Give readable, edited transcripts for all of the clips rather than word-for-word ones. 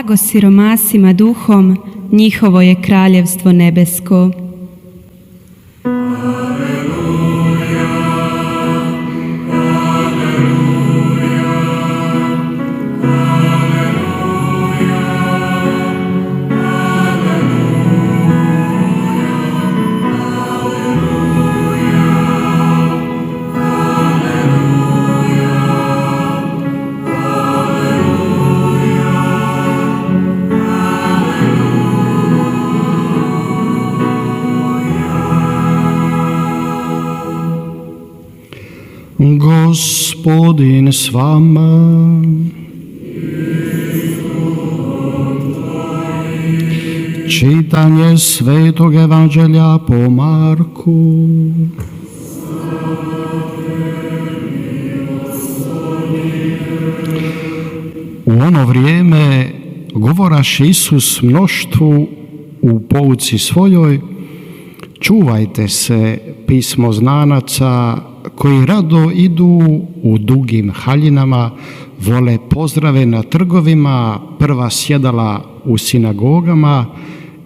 blago siromasima duhom, njihovo je kraljevstvo nebesko. Gospodin s vama. Čitanje Svetog Evanđelja po Marku. U ono vrijeme govoraš Isus mnoštvu u pouci svojoj: čuvajte se pismoznanaca koji rado idu u dugim haljinama, vole pozdrave na trgovima, prva sjedala u sinagogama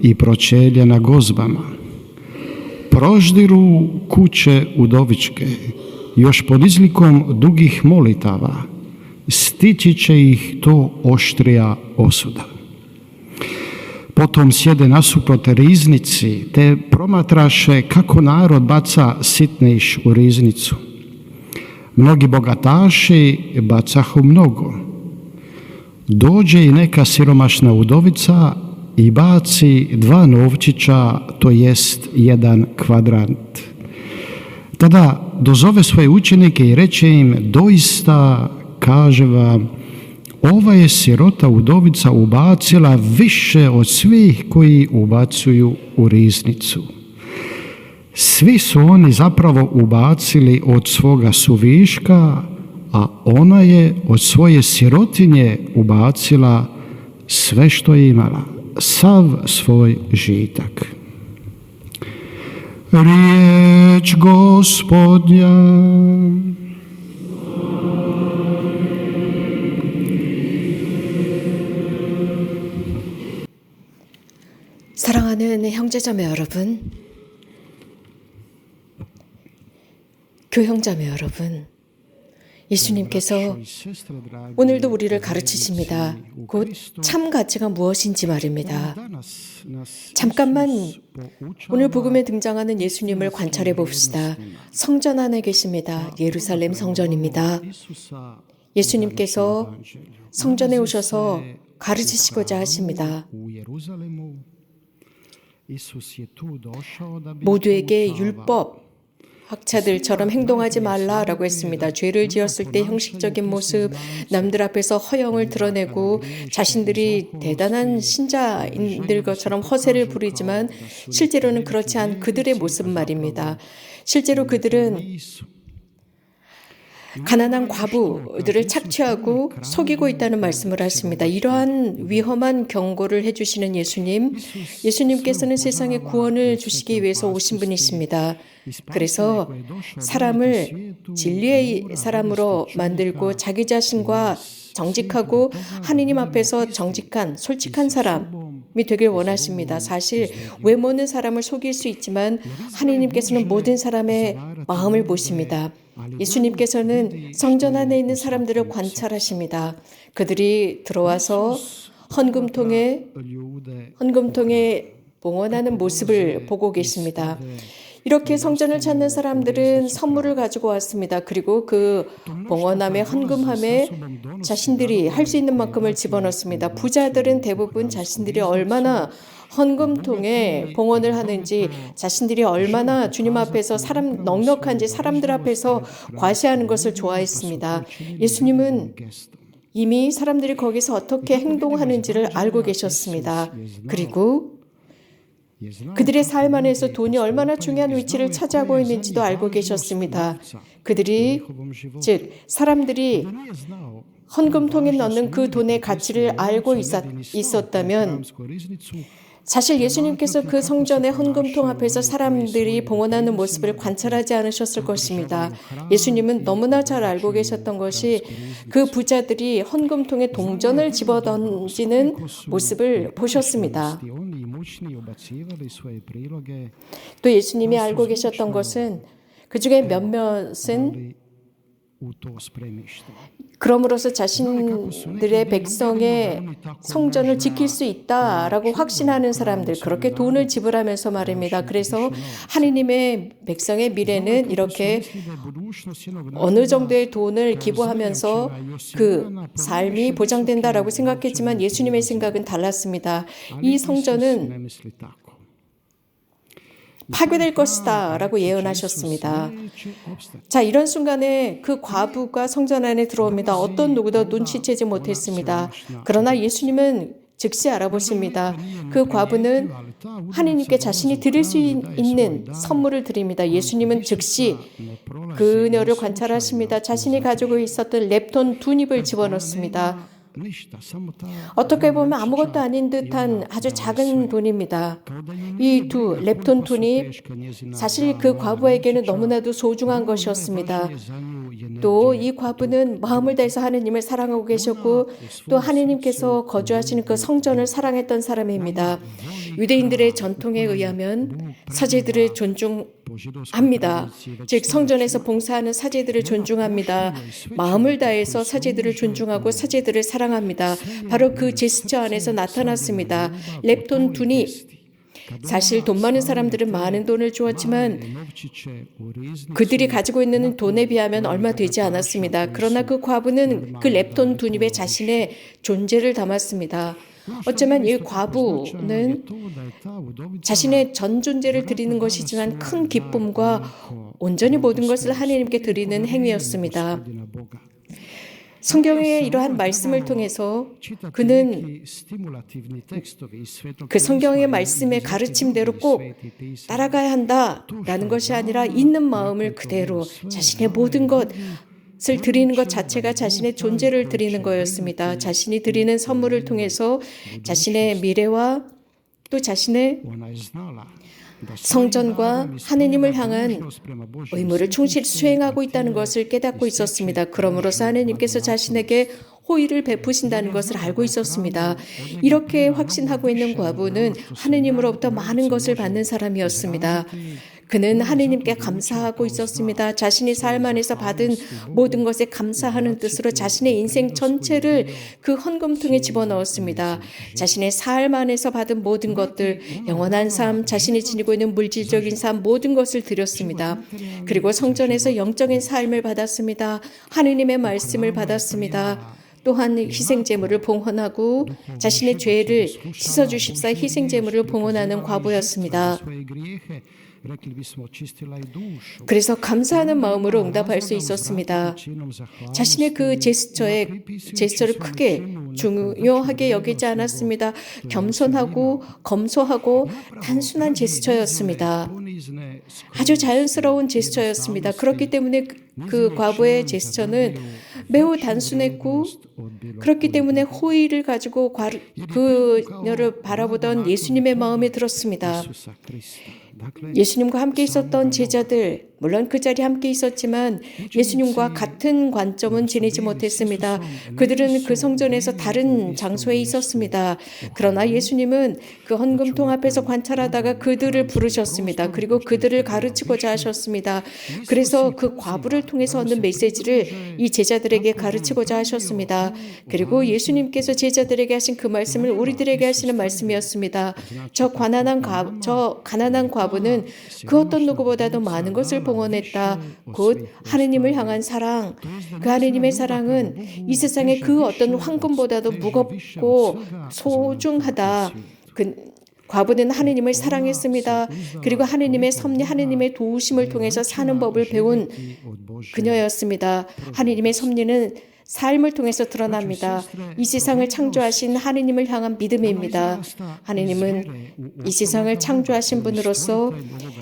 i pročelje na gozbama. Proždiru kuće udovičke, još pod izlikom dugih molitava, stići će ih to oštrija osuda. Potom sjede nasuprot riznici, te promatraše kako narod baca sitniš u riznicu. Mnogi bogataši bacahu mnogo. Dođe i neka siromašna udovica i baci 2 novčića, to jest 1 kvadrant. Tada dozove svoje učenike i reče im: doista, kaže vam, ova je sirota udovica ubacila više od svih koji ubacuju u riznicu. Svi su oni zapravo ubacili od svoga suviška, a ona je od svoje sirotinje ubacila sve što je imala, sav svoj žitak. Riječ Gospodnja. 사랑하는 형제자매 여러분, 교형자매 여러분, 예수님께서 오늘도 우리를 가르치십니다. 곧 참 가치가 무엇인지 말입니다. 잠깐만 오늘 복음에 등장하는 예수님을 관찰해 봅시다. 성전 안에 계십니다. 예루살렘 성전입니다. 예수님께서 성전에 오셔서 가르치시고자 하십니다. 모두에게 율법 학자들처럼 행동하지 말라라고 했습니다. 죄를 지었을 때 형식적인 모습, 남들 앞에서 허영을 드러내고 자신들이 대단한 신자인들 것처럼 허세를 부리지만 실제로는 그렇지 않은 그들의 모습 말입니다. 실제로 그들은 가난한 과부들을 착취하고 속이고 있다는 말씀을 하십니다. 이러한 위험한 경고를 해주시는 예수님께서는 세상에 구원을 주시기 위해서 오신 분이십니다. 그래서 사람을 진리의 사람으로 만들고 자기 자신과 정직하고 하느님 앞에서 정직한, 솔직한 사람이 되길 원하십니다. 사실 외모는 사람을 속일 수 있지만 하느님께서는 모든 사람의 마음을 보십니다. 예수님께서는 성전 안에 있는 사람들을 관찰하십니다. 그들이 들어와서 헌금통에 봉헌하는 모습을 보고 계십니다. 이렇게 성전을 찾는 사람들은 선물을 가지고 왔습니다. 그리고 그 봉헌함에, 헌금함에 자신들이 할 수 있는 만큼을 집어넣습니다. 부자들은 대부분 자신들이 얼마나 헌금통에 봉헌을 하는지, 자신들이 얼마나 주님 앞에서 넉넉한지 사람들 앞에서 과시하는 것을 좋아했습니다. 예수님은 이미 사람들이 거기서 어떻게 행동하는지를 알고 계셨습니다. 그리고 그들의 삶 안에서 돈이 얼마나 중요한 위치를 차지하고 있는지도 알고 계셨습니다. 사람들이 헌금통에 넣는 그 돈의 가치를 알고 있었다면 사실 예수님께서 그 성전의 헌금통 앞에서 사람들이 봉헌하는 모습을 관찰하지 않으셨을 것입니다. 예수님은 너무나 잘 알고 계셨던 것이 그 부자들이 헌금통에 동전을 집어던지는 모습을 보셨습니다. 또 예수님이 알고 계셨던 것은 그 중에 몇몇은 그럼으로써 자신들의 백성의 성전을 지킬 수 있다라고 확신하는 사람들, 그렇게 돈을 지불하면서 말입니다. 그래서 하느님의 백성의 미래는 이렇게 어느 정도의 돈을 기부하면서 그 삶이 보장된다라고 생각했지만 예수님의 생각은 달랐습니다. 이 성전은 파괴될 것이다 라고 예언하셨습니다. 자, 이런 순간에 그 과부가 성전 안에 들어옵니다. 어떤 누구도 눈치채지 못했습니다. 그러나 예수님은 즉시 알아보십니다. 그 과부는 하느님께 자신이 드릴 수 있는 선물을 드립니다. 예수님은 즉시 그녀를 관찰하십니다. 자신이 가지고 있었던 렙돈 2닙을 집어넣습니다. 어떻게 보면 아무것도 아닌 듯한 아주 작은 돈입니다. 이 렙돈 2닙, 사실 그 과부에게는 너무나도 소중한 것이었습니다. 또 이 과부는 마음을 다해서 하느님을 사랑하고 계셨고 또 하느님께서 거주하시는 그 성전을 사랑했던 사람입니다. 유대인들의 전통에 의하면 사제들을 존중합니다. 즉 성전에서 봉사하는 사제들을 존중합니다. 마음을 다해서 사제들을 존중하고 사제들을 사랑합니다. 바로 그 제스처 안에서 나타났습니다. 렙돈 2닙. 사실 돈 많은 사람들은 많은 돈을 주었지만 그들이 가지고 있는 돈에 비하면 얼마 되지 않았습니다. 그러나 그 과부는 그 렙돈 2닙에 자신의 존재를 담았습니다. 어쩌면 이 과부는 자신의 전 존재를 드리는 것이지만 큰 기쁨과 온전히 모든 것을 하나님께 드리는 행위였습니다. 성경의 이러한 말씀을 통해서 그는 그 성경의 말씀의 가르침대로 꼭 따라가야 한다라는 것이 아니라 있는 마음을 그대로 자신의 모든 것을 드리는 것 자체가 자신의 존재를 드리는 거였습니다. 자신이 드리는 선물을 통해서 자신의 미래와 또 자신의 성전과 하느님을 향한 의무를 충실히 수행하고 있다는 것을 깨닫고 있었습니다. 그러므로서 하느님께서 자신에게 호의를 베푸신다는 것을 알고 있었습니다. 이렇게 확신하고 있는 과부는 하느님으로부터 많은 것을 받는 사람이었습니다. 그는 하느님께 감사하고 있었습니다. 자신이 삶 안에서 받은 모든 것에 감사하는 뜻으로 자신의 인생 전체를 그 헌금통에 집어넣었습니다. 자신의 삶 안에서 받은 모든 것들, 영원한 삶, 자신이 지니고 있는 물질적인 삶, 모든 것을 드렸습니다. 그리고 성전에서 영적인 삶을 받았습니다. 하느님의 말씀을 받았습니다. 또한 희생제물을 봉헌하고 자신의 죄를 씻어주십사 희생제물을 봉헌하는 과부였습니다. 그래서 감사하는 마음으로 응답할 수 있었습니다. 자신의 그 제스처를 크게 중요하게 여기지 않았습니다. 겸손하고 검소하고 단순한 제스처였습니다. 아주 자연스러운 제스처였습니다. 그렇기 때문에 그 과부의 제스처는 매우 단순했고 그렇기 때문에 호의를 가지고 그녀를 바라보던 예수님의 마음에 들었습니다. 예수님과 함께 있었던 제자들, 물론 그 자리에 함께 있었지만 예수님과 같은 관점은 지니지 못했습니다. 그들은 그 성전에서 다른 장소에 있었습니다. 그러나 예수님은 그 헌금통 앞에서 관찰하다가 그들을 부르셨습니다. 그리고 그들을 가르치고자 하셨습니다. 그래서 그 과부를 통해서 얻는 메시지를 이 제자들에게 가르치고자 하셨습니다. 그리고 예수님께서 제자들에게 하신 그 말씀을 우리들에게 하시는 말씀이었습니다. 저 가난한 과부는 그 어떤 누구보다도 많은 것을 봉헌했다. 곧 하느님을 향한 사랑. 그 하느님의 사랑은 이 세상의 그 어떤 황금보다도 무겁고 소중하다. 과부는 하느님을 사랑했습니다. 그리고 하느님의 섭리, 하느님의 도우심을 통해서 사는 법을 배운 그녀였습니다. 하느님의 섭리는 삶을 통해서 드러납니다. 이 세상을 창조하신 하느님을 향한 믿음입니다. 하느님은 이 세상을 창조하신 분으로서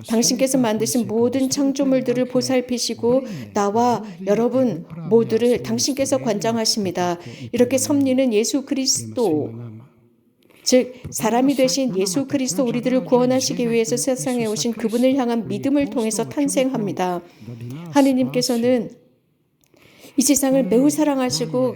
당신께서 만드신 모든 창조물들을 보살피시고 나와 여러분 모두를 당신께서 관장하십니다. 이렇게 섭리는 예수 그리스도 즉 사람이 되신 예수 그리스도 우리들을 구원하시기 위해서 세상에 오신 그분을 향한 믿음을 통해서 탄생합니다. 하느님께서는 이 세상을 매우 사랑하시고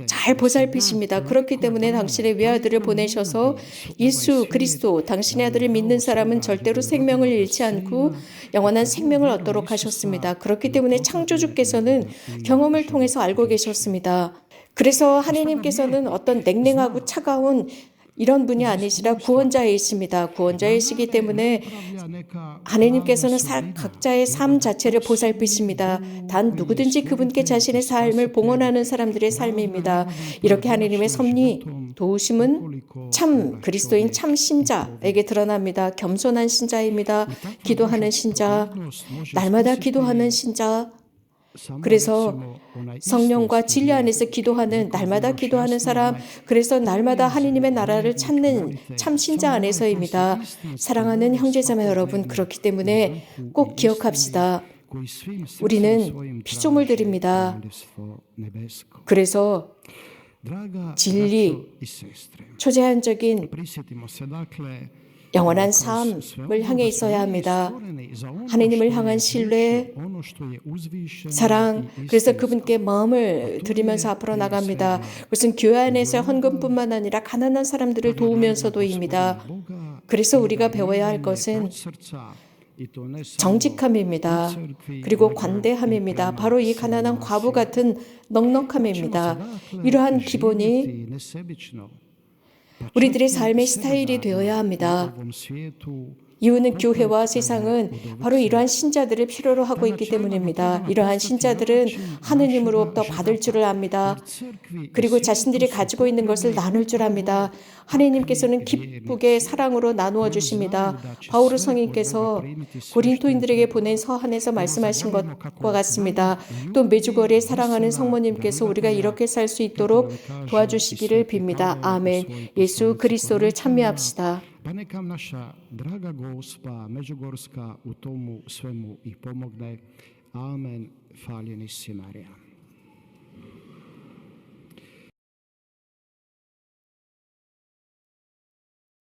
잘 보살피십니다. 그렇기 때문에 당신의 외아들을 보내셔서 예수 그리스도 당신의 아들을 믿는 사람은 절대로 생명을 잃지 않고 영원한 생명을 얻도록 하셨습니다. 그렇기 때문에 창조주께서는 경험을 통해서 알고 계셨습니다. 그래서 하느님께서는 어떤 냉랭하고 차가운 이런 분이 아니시라 구원자이십니다. 구원자이시기 때문에 하느님께서는 각자의 삶 자체를 보살피십니다. 단 누구든지 그분께 자신의 삶을 봉헌하는 사람들의 삶입니다. 이렇게 하느님의 섭리, 도우심은 참 그리스도인 참 신자에게 드러납니다. 겸손한 신자입니다. 기도하는 신자, 날마다 기도하는 신자, 그래서 성령과 진리 안에서 기도하는 날마다 기도하는 사람, 그래서 날마다 하느님의 나라를 찾는 참 신자 안에서입니다. 사랑하는 형제자매 여러분, 그렇기 때문에 꼭 기억합시다. 우리는 피조물들입니다. 그래서 진리, 초제한적인 영원한 삶을 향해 있어야 합니다. 하느님을 향한 신뢰, 사랑, 그래서 그분께 마음을 드리면서 앞으로 나갑니다. 그것은 교회 안에서의 헌금뿐만 아니라 가난한 사람들을 도우면서도입니다. 그래서 우리가 배워야 할 것은 정직함입니다. 그리고 관대함입니다. 바로 이 가난한 과부 같은 넉넉함입니다. 이러한 기본이 우리들의 삶의 스타일이 되어야 합니다. 이유는 교회와 세상은 바로 이러한 신자들을 필요로 하고 있기 때문입니다. 이러한 신자들은 하느님으로부터 받을 줄을 압니다. 그리고 자신들이 가지고 있는 것을 나눌 줄 압니다. 하느님께서는 기쁘게 사랑으로 나누어 주십니다. 바오르 성인께서 고린토인들에게 보낸 서한에서 말씀하신 것과 같습니다. 또 매주거리에 사랑하는 성모님께서 우리가 이렇게 살 수 있도록 도와주시기를 빕니다. 아멘. 예수 그리스도를 찬미합시다. Pa neka vam naša draga Gospa Međugorska u tomu svemu i pomogne. Amen. Hvaljeni si Marija.